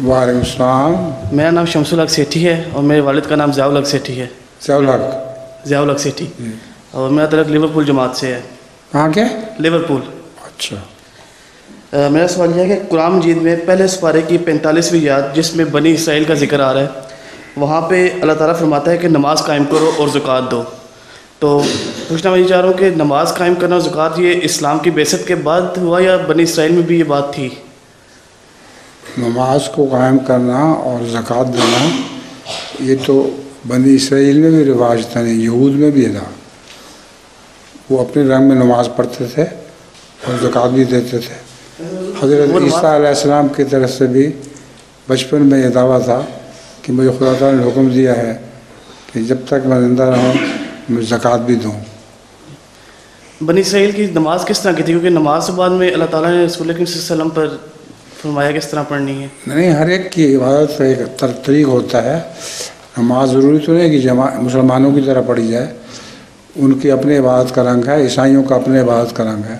वालेकुम अस्सलाम। मेरा नाम शमसुल हक सेठी है और मेरे वालिद का नाम ज़ियाउल हक सेठी है। ज़ियाउल हक सेठी। और मेरा तलक लिवरपूल जमात से है। कहाँ के? लिवरपूल। अच्छा। मेरा सवाल यह है कि कुरान मजीद में पहले सुपारे की 45वीं आयत जिसमें बनी इसराइल का जिक्र आ रहा है, वहाँ पे अल्लाह ताला फरमाता है कि नमाज़ कायम करो और ज़कात दो। तो पूछना मैं ये चाह रहा हूँ कि नमाज़ कायम करना और ज़कात ये इस्लाम की बेइज्जत के बाद हुआ या बनी इसराइल में भी ये बात थी? नमाज को कायम करना और ज़कात देना ये तो बनी इसराइल में भी रिवाज था, नहीं यहूद में भी था। वो अपने रंग में नमाज पढ़ते थे और ज़कात भी देते थे। हज़रत ईसा अलैहिस्सलाम की तरफ से भी बचपन में ये दावा था कि मुझे खुदा ताला ने हुक्म दिया है कि जब तक मैं ज़िंदा रहूँ मैं ज़कात भी दूँ। बनी इसराइल की नमाज़ किस तरह की थी? क्योंकि नमाज के बाद में अल्लाह ताला ने रसूल अकरम सल्लल्लाहु अलैहि वसल्लम पर फरमाया किस तरह पढ़नी है। नहीं, हर एक की इबादत का एक तरीक़ होता है। नमाज ज़रूरी तो नहीं कि मुसलमानों की तरह पढ़ी जाए, उनकी अपनी इबादत का रंग है, ईसाइयों का अपने इबादत का रंग है।